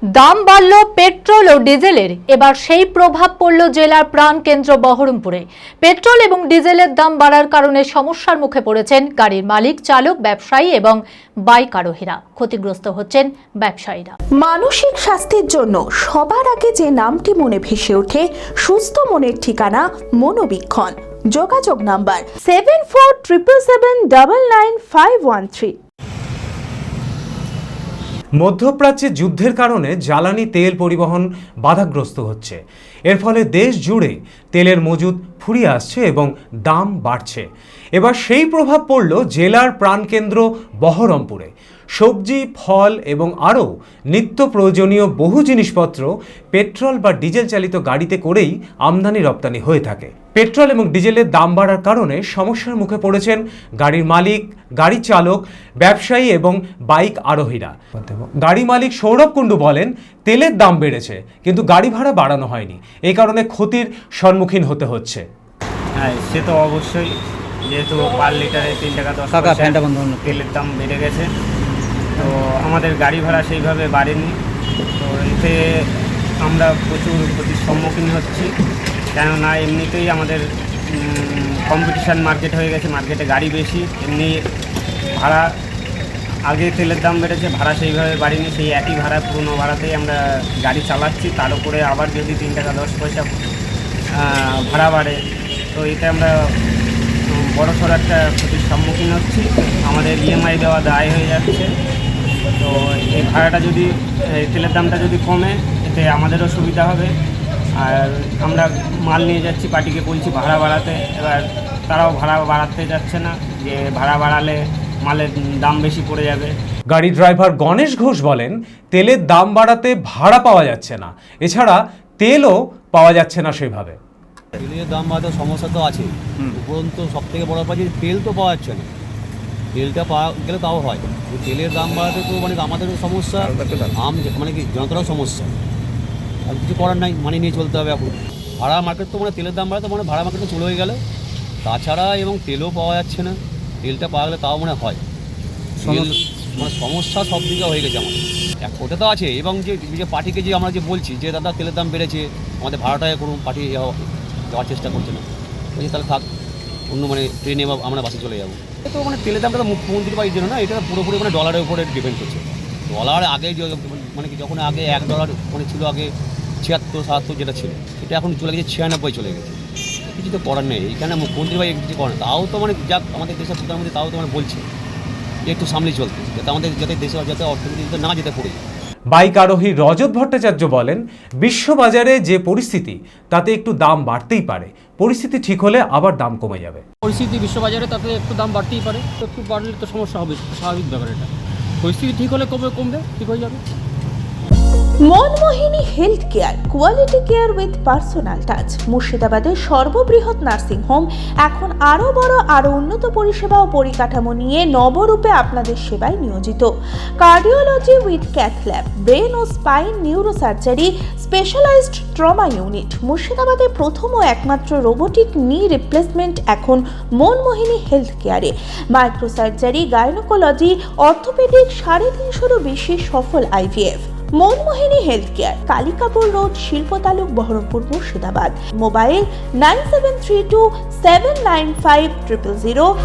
দাম বাড়ল পেট্রোল ও ডিজেলের। এবার সেই প্রভাব পড়ল জেলার প্রাণকেন্দ্র বহরমপুরে। পেট্রোল এবং ডিজেলের দাম বাড়ার কারণে সমস্যার মুখে পড়েছেন গাড়ির মালিক, চালক, ব্যবসায়ী এবং বাইক আরোহীরা। ক্ষতিগ্রস্ত হচ্ছেন ব্যবসায়ীরা। মানসিক স্বাস্থ্যের জন্য সবার আগে যে নামটি মনে ভেসে ওঠে, সুস্থ মনের ঠিকানা মনোবীক্ষণ। যোগাযোগ নাম্বার 7477799513। মধ্যপ্রাচ্যে যুদ্ধের কারণে জ্বালানি তেল পরিবহন বাধাগ্রস্ত হচ্ছে। এর ফলে দেশ জুড়ে তেলের মজুদ ফুরিয়ে আসছে এবং দাম বাড়ছে। এবার সেই প্রভাব পড়ল জেলার প্রাণকেন্দ্র বহরমপুরে। সবজি, ফল এবং আরও নিত্য প্রয়োজনীয় বহু জিনিসপত্র পেট্রোল বা ডিজেল চালিত গাড়িতে করেই আমদানি রপ্তানি হয়ে থাকে। পেট্রোল এবং ডিজেলের দাম বাড়ার কারণে সমস্যার মুখে পড়েছেন গাড়ির মালিক, গাড়ি চালক, ব্যবসায়ী এবং বাইক আরোহীরা। গাড়ি মালিক সৌরভ কুণ্ডু বলেন, তেলের দাম বেড়েছে কিন্তু গাড়ি ভাড়া বাড়ানো হয়নি। এই কারণে ক্ষতির সম্মুখীন হতে হচ্ছে। হ্যাঁ, সে তো অবশ্যই, যেহেতু পার লিটারে 3 টাকা 10 পয়সা তেলের দাম বেড়ে গেছে, তো আমাদের গাড়ি ভাড়া সেইভাবে বাড়েনি। তো এতে আমরা প্রচুর ক্ষতির সম্মুখীন হচ্ছি, কেননা এমনিতেই আমাদের কম্পিটিশান মার্কেট হয়ে গেছে, মার্কেটে গাড়ি বেশি, এমনি ভাড়া আগে তেলের দাম বেড়েছে, ভাড়া সেইভাবে বাড়েনি। সেই একই ভাড়া, পুরনো ভাড়াতেই আমরা গাড়ি চালাচ্ছি। তার উপরে আবার যদি 3 টাকা 10 পয়সা ভাড়া বাড়ে, তো এতে আমরা বড়সড় একটা ক্ষতির সম্মুখীন হচ্ছি। আমাদের ইএমআই দেওয়া দায় হয়ে যাচ্ছে। তো এই ভাড়াটা যদি, তেলের দামটা যদি কমে, এতে আমাদেরও সুবিধা হবে। আর আমরা মাল নিয়ে যাচ্ছি, পার্টিকে বলছি ভাড়া বাড়াতে, এবার তারাও ভাড়া বাড়াতে যাচ্ছে না, যে ভাড়া বাড়ালে মালের দাম বেশি পড়ে যাবে। গাড়ি ড্রাইভার গণেশ ঘোষ বলেন, তেলের দাম বাড়াতে ভাড়া পাওয়া যাচ্ছে না, এছাড়া তেলও পাওয়া যাচ্ছে না সেভাবে। তেলের দাম বাড়াতে সমস্যা তো আছে, উপরন্তু সব থেকে বড় ব্যাপার যে তেল তো পাওয়া যাচ্ছে না। তেলটা পাওয়া গেলে তাও হয়, তেলের দাম বাড়াতে তো মানে আমাদেরও সমস্যা, মানে কি জনতারও সমস্যা। আর কিছু করার নাই, মানে নিয়ে চলতে হবে। এখন ভাড়া মার্কেট তো মানে তেলের দাম বাড়াতে মানে ভাড়া মার্কেট তো চলে হয়ে গেল, তাছাড়া এবং তেলও পাওয়া যাচ্ছে না। তেলটা পাওয়া গেলে তাও মনে হয় মানে সমস্যা সব দিকে হয়ে গেছে আমাদের। ওটা তো আছে, এবং যে পার্টিকে যে আমরা যে বলছি যে দাদা তেলের দাম বেড়েছে, আমাদের ভাড়াটাই করুন, পার্টি যাওয়ার চেষ্টা করছে না, বলছি তাহলে থাক, অন্য মানে ট্রেনে বা আমরা বাসে চলে যাবো। তো মানে তেলের দামটা তো মুখ্যমন্ত্রী বা এই জন্য না, এটা পুরোপুরি মানে ডলারের উপরে ডিপেন্ড করছে। ডলার আগে মানে কি যখন আগে $1 মানে ছিল আগে 76-77 যেটা ছিল, সেটা এখন চলে গেছে 96 চলে গেছে। কিছু তো করার নেই, এইখানে মুখ্যমন্ত্রী ভাই কিছু করেন, তাও তো মানে যাক আমাদের দেশের প্রধানমন্ত্রী তাও তো মানে বলছে যে একটু সামনে চলতে, যাতে আমাদের যাতে দেশে যাতে অর্থনীতি না যেতে পড়ে। বাইক আরোহী রজত ভট্টাচার্য বলেন, বিশ্ববাজারে যে পরিস্থিতি, তাতে একটু দাম বাড়তেই পারে, পরিস্থিতি ঠিক হলে আবার দাম কমে যাবে। পরিস্থিতি বিশ্ববাজারে তাতে একটু দাম বাড়তেই পারে, তো একটু বাড়লে তো সমস্যা হবে, স্বাভাবিক ব্যাপার। এটা পরিস্থিতি ঠিক হলে কমবে, ঠিক হয়ে যাবে। Manmohini health care, quality care with personal touch. মুর্শিদাবাদের সর্ববৃহৎ নার্সিং হোম এখন আরও বড়, আরও উন্নত পরিষেবা ও পরিকাঠামো নিয়ে নবরূপে আপনাদের সেবায় নিয়োজিত। Cardiology with cath lab, brain ও spine neurosurgery, specialised trauma unit. মুর্শিদাবাদে প্রথম ও একমাত্র রোবোটিক নি রিপ্লেসমেন্ট এখন মনমোহিনী হেলথ কেয়ারে। মাইক্রোসার্জারি, গাইনোকোলজি, অর্থোপেডিক, 350-এরও বেশি সফল IVF। Manmohini health care, Kalikapur road, শিল্প তালুক, বহরমপুর, মুর্শিদাবাদ। মোবাইল 9732795000।